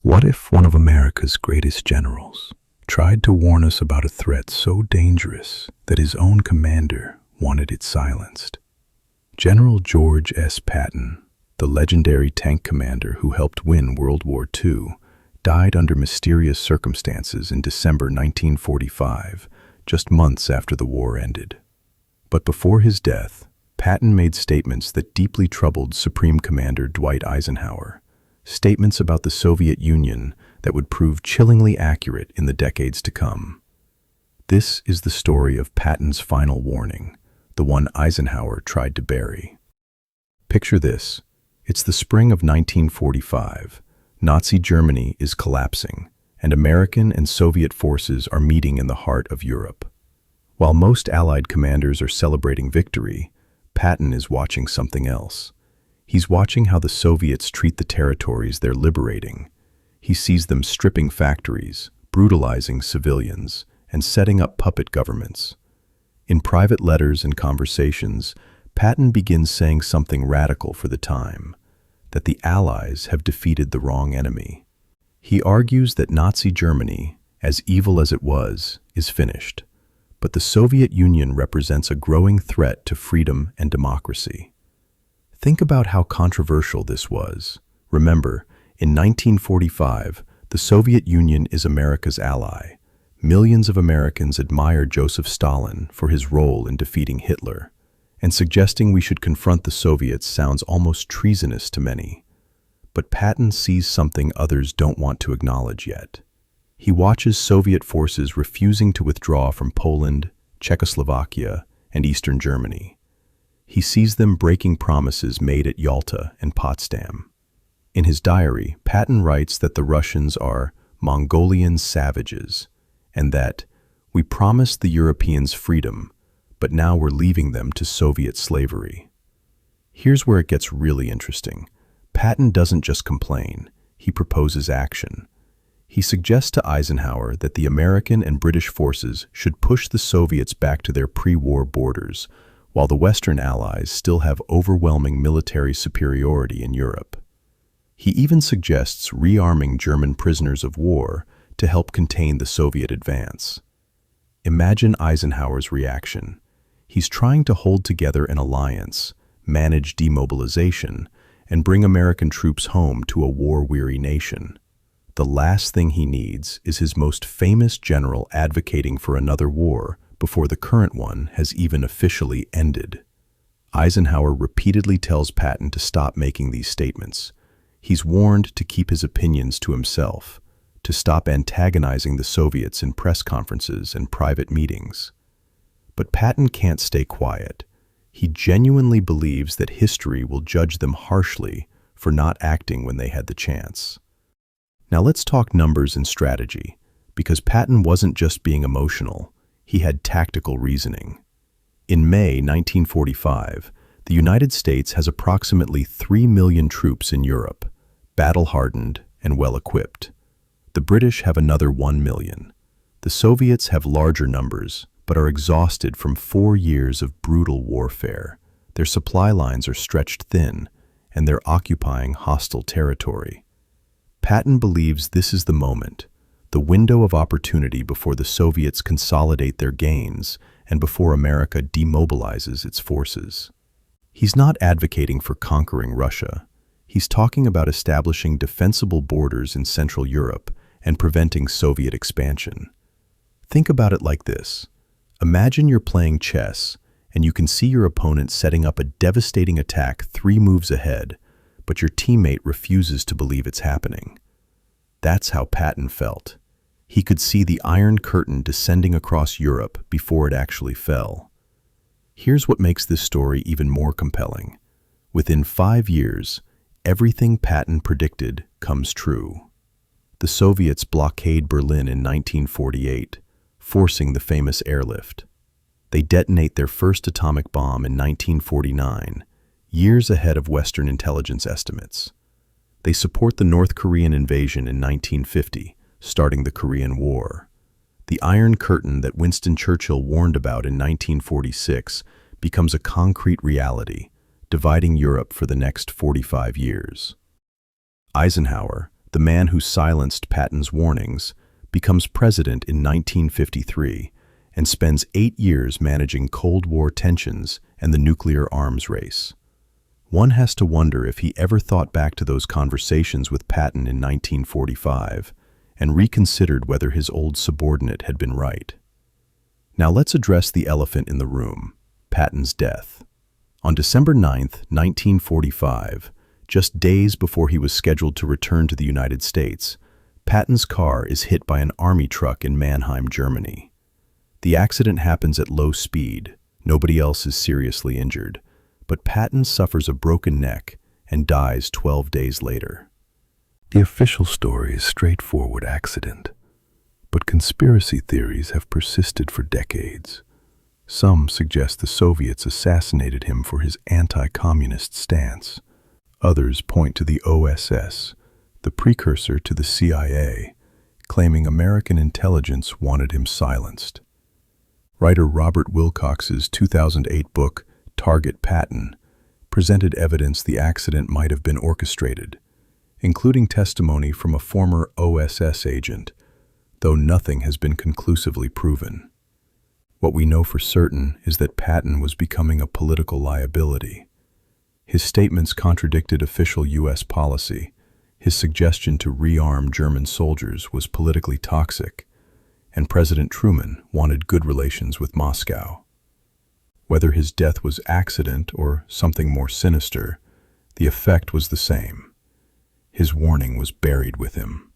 What if one of America's greatest generals tried to warn us about a threat so dangerous that his own commander wanted it silenced? General George S. Patton, the legendary tank commander who helped win World War II, died under mysterious circumstances in December 1945, just months after the war ended. But before his death, Patton made statements that deeply troubled Supreme Commander Dwight Eisenhower, statements about the Soviet Union that would prove chillingly accurate in the decades to come. This is the story of Patton's final warning, the one Eisenhower tried to bury. Picture this. It's the spring of 1945. Nazi Germany is collapsing, and American and Soviet forces are meeting in the heart of Europe. While most Allied commanders are celebrating victory, Patton is watching something else. He's watching how the Soviets treat the territories they're liberating. He sees them stripping factories, brutalizing civilians, and setting up puppet governments. In private letters and conversations, Patton begins saying something radical for the time, that the Allies have defeated the wrong enemy. He argues that Nazi Germany, as evil as it was, is finished, but the Soviet Union represents a growing threat to freedom and democracy. Think about how controversial this was. Remember, in 1945, the Soviet Union is America's ally. Millions of Americans admire Joseph Stalin for his role in defeating Hitler, and suggesting we should confront the Soviets sounds almost treasonous to many. But Patton sees something others don't want to acknowledge yet. He watches Soviet forces refusing to withdraw from Poland, Czechoslovakia, and Eastern Germany. He sees them breaking promises made at Yalta and Potsdam. In his diary, Patton writes that the Russians are Mongolian savages, and that we promised the Europeans freedom, but now we're leaving them to Soviet slavery. Here's where it gets really interesting. Patton doesn't just complain, he proposes action. He suggests to Eisenhower that the American and British forces should push the Soviets back to their pre-war borders, while the Western Allies still have overwhelming military superiority in Europe. He even suggests rearming German prisoners of war to help contain the Soviet advance. Imagine Eisenhower's reaction. He's trying to hold together an alliance, manage demobilization, and bring American troops home to a war-weary nation. The last thing he needs is his most famous general advocating for another war before the current one has even officially ended. Eisenhower repeatedly tells Patton to stop making these statements. He's warned to keep his opinions to himself, to stop antagonizing the Soviets in press conferences and private meetings. But Patton can't stay quiet. He genuinely believes that history will judge them harshly for not acting when they had the chance. Now let's talk numbers and strategy, because Patton wasn't just being emotional, he had tactical reasoning. In May 1945, the United States has approximately 3 million troops in Europe, battle-hardened and well-equipped. The British have another 1 million. The Soviets have larger numbers, but are exhausted from 4 years of brutal warfare. Their supply lines are stretched thin, and they're occupying hostile territory. Patton believes this is the moment, the window of opportunity before the Soviets consolidate their gains and before America demobilizes its forces. He's not advocating for conquering Russia. He's talking about establishing defensible borders in Central Europe and preventing Soviet expansion. Think about it like this. Imagine you're playing chess, and you can see your opponent setting up a devastating attack 3 moves ahead, but your teammate refuses to believe it's happening. That's how Patton felt. He could see the Iron Curtain descending across Europe before it actually fell. Here's what makes this story even more compelling. Within 5 years, everything Patton predicted comes true. The Soviets blockade Berlin in 1948, forcing the famous airlift. They detonate their first atomic bomb in 1949, years ahead of Western intelligence estimates. They support the North Korean invasion in 1950, starting the Korean War. The Iron Curtain that Winston Churchill warned about in 1946 becomes a concrete reality, dividing Europe for the next 45 years. Eisenhower, the man who silenced Patton's warnings, becomes president in 1953 and spends 8 years managing Cold War tensions and the nuclear arms race. One has to wonder if he ever thought back to those conversations with Patton in 1945 and reconsidered whether his old subordinate had been right. Now let's address the elephant in the room, Patton's death. On December 9, 1945, just days before he was scheduled to return to the United States, Patton's car is hit by an army truck in Mannheim, Germany. The accident happens at low speed. Nobody else is seriously injured, but Patton suffers a broken neck and dies 12 days later. The official story is straightforward accident, but conspiracy theories have persisted for decades. Some suggest the Soviets assassinated him for his anti-communist stance. Others point to the OSS, the precursor to the CIA, claiming American intelligence wanted him silenced. Writer Robert Wilcox's 2008 book, Target Patton, presented evidence the accident might have been orchestrated, including testimony from a former OSS agent, though nothing has been conclusively proven. What we know for certain is that Patton was becoming a political liability. His statements contradicted official U.S. policy. His suggestion to rearm German soldiers was politically toxic, and President Truman wanted good relations with Moscow. Whether his death was accident or something more sinister, the effect was the same. His warning was buried with him.